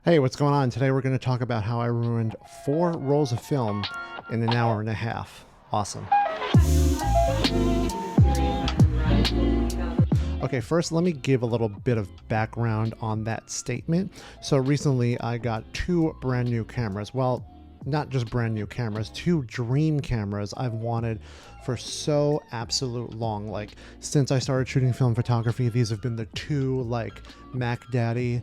Hey, what's going on? Today we're going to talk about how I ruined 4 rolls of film in an hour and a half. Awesome. Okay, first let me give a little bit of background on that statement. So recently I got 2 brand new cameras. Well, not just brand new cameras, 2 dream cameras I've wanted for so absolute long. Like since I started shooting film photography, these have been the 2 like Mac Daddy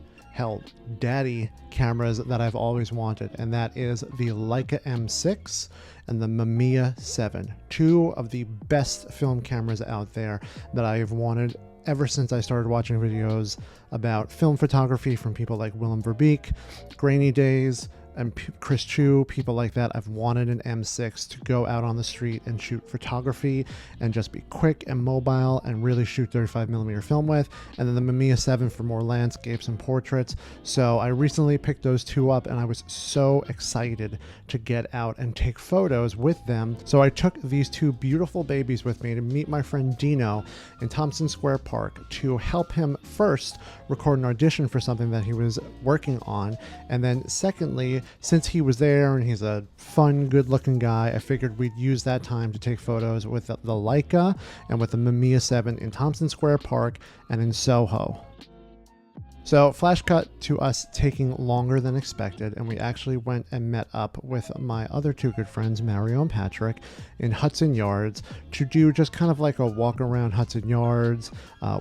daddy cameras that I've always wanted, and that is the Leica M6 and the Mamiya 7, 2 of the best film cameras out there that I've wanted ever since I started watching videos about film photography from people like Willem Verbeek, Grainy Days, and Chris Chu, people like that. I've wanted an M6 to go out on the street and shoot photography and just be quick and mobile and really shoot 35mm film with, and then the Mamiya 7 for more landscapes and portraits. So I recently picked those 2 up and I was so excited to get out and take photos with them. So I took these 2 beautiful babies with me to meet my friend Dino in Thompson Square Park to help him first record an audition for something that he was working on, and then secondly, since he was there and he's a fun, good-looking guy, I figured we'd use that time to take photos with the Leica and with the Mamiya 7 in Thompson Square Park and in Soho. So flash cut to us taking longer than expected, and we actually went and met up with my other 2 good friends, Mario and Patrick, in Hudson Yards to do just kind of like a walk around Hudson Yards,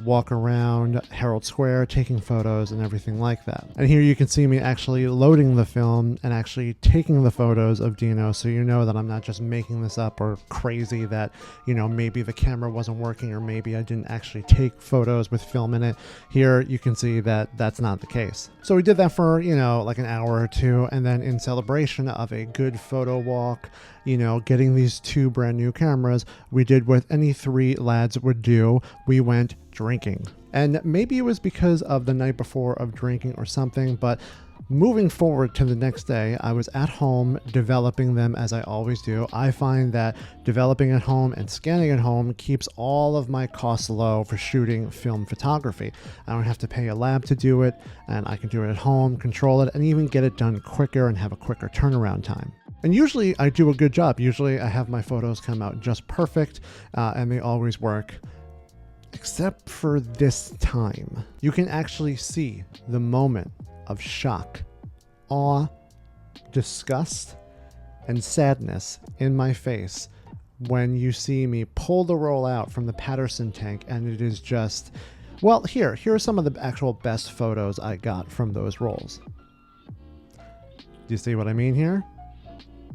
walk around Herald Square, taking photos and everything like that. And here you can see me actually loading the film and actually taking the photos of Dino, so you know that I'm not just making this up or crazy that, you know, maybe the camera wasn't working or maybe I didn't actually take photos with film in it. Here you can see that that's not the case. So we did that for, you know, like an hour or 2, and then in celebration of a good photo walk, you know, getting these 2 brand new cameras, we did what any 3 lads would do. We went drinking. And maybe it was because of the night before of drinking or something, but moving forward to the next day, I was at home developing them as I always do. I find that developing at home and scanning at home keeps all of my costs low for shooting film photography. I don't have to pay a lab to do it, and I can do it at home, control it, and even get it done quicker and have a quicker turnaround time. And usually I do a good job. Usually I have my photos come out just perfect, and they always work. Except for this time. You can actually see the moment of shock, awe, disgust, and sadness in my face when you see me pull the roll out from the Patterson tank, and it is just, well, here are some of the actual best photos I got from those rolls. Do you see what I mean here?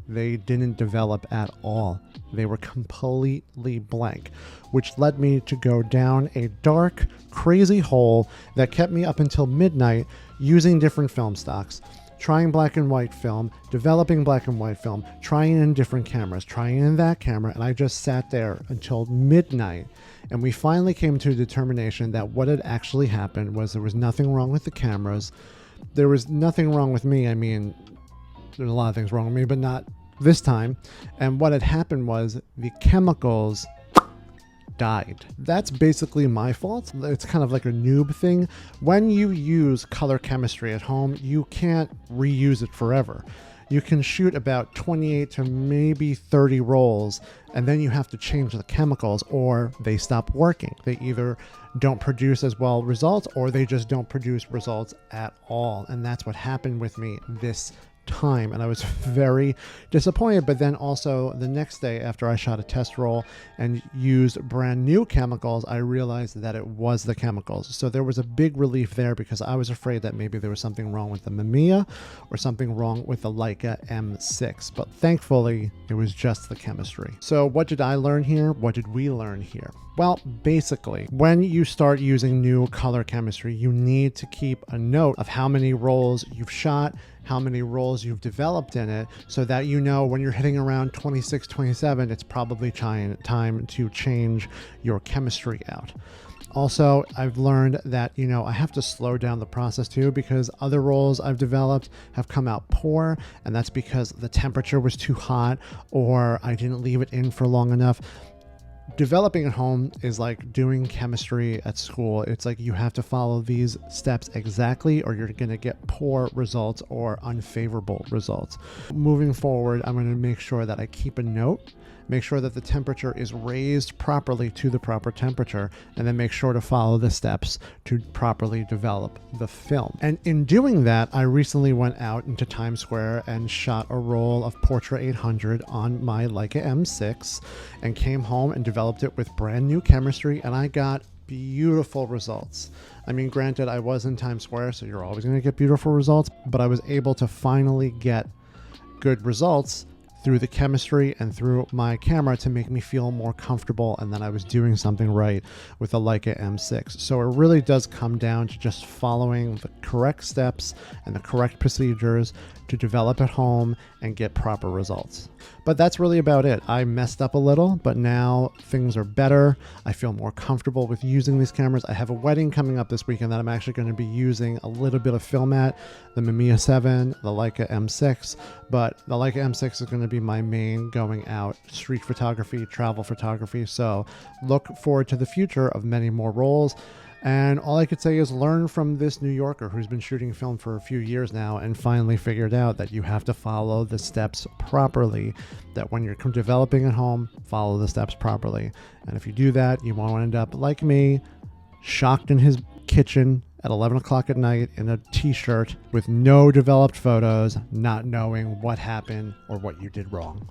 They didn't develop at all. They were completely blank, which led me to go down a dark, crazy hole that kept me up until midnight using different film stocks, trying black and white film, developing black and white film, trying in different cameras, trying in that camera, and I just sat there until midnight. And we finally came to a determination that what had actually happened was there was nothing wrong with the cameras. There was nothing wrong with me. I mean, there's a lot of things wrong with me, but not this time. And what had happened was the chemicals died. That's basically my fault. It's kind of like a noob thing. When you use color chemistry at home, you can't reuse it forever. You can shoot about 28 to maybe 30 rolls, and then you have to change the chemicals or they stop working. They either don't produce as well results or they just don't produce results at all. And that's what happened with me this time, and I was very disappointed. But then also the next day, after I shot a test roll and used brand new chemicals, I realized that it was the chemicals. So there was a big relief there, because I was afraid that maybe there was something wrong with the Mamiya or something wrong with the Leica M6, but thankfully it was just the chemistry. So what did I learn here? What did we learn here? Well, basically, when you start using new color chemistry, you need to keep a note of how many rolls you've shot, how many rolls you've developed in it, so that you know when you're hitting around 26, 27, it's probably time to change your chemistry out. Also, I've learned that, you know, I have to slow down the process too, because other rolls I've developed have come out poor, and that's because the temperature was too hot or I didn't leave it in for long enough. Developing at home is like doing chemistry at school. It's like you have to follow these steps exactly, or you're going to get poor results or unfavorable results. Moving forward, I'm going to make sure that I keep a note, make sure that the temperature is raised properly to the proper temperature, and then make sure to follow the steps to properly develop the film. And in doing that, I recently went out into Times Square and shot a roll of Portra 800 on my Leica M6 and came home and developed it with brand new chemistry, and I got beautiful results. I mean, granted, I was in Times Square, so you're always going to get beautiful results, but I was able to finally get good results through the chemistry and through my camera to make me feel more comfortable and that I was doing something right with the Leica M6. So it really does come down to just following the correct steps and the correct procedures to develop at home and get proper results. But that's really about it. I messed up a little, but now things are better. I feel more comfortable with using these cameras. I have a wedding coming up this weekend that I'm actually going to be using a little bit of film at, the Mamiya 7, the Leica M6, but the Leica M6 is going to be my main going out street photography, travel photography. So look forward to the future of many more rolls. And all I could say is learn from this New Yorker who's been shooting film for a few years now and finally figured out that you have to follow the steps properly, that when you're developing at home, follow the steps properly. And if you do that, you won't end up like me, shocked in his kitchen at 11 o'clock at night in a t-shirt with no developed photos, not knowing what happened or what you did wrong.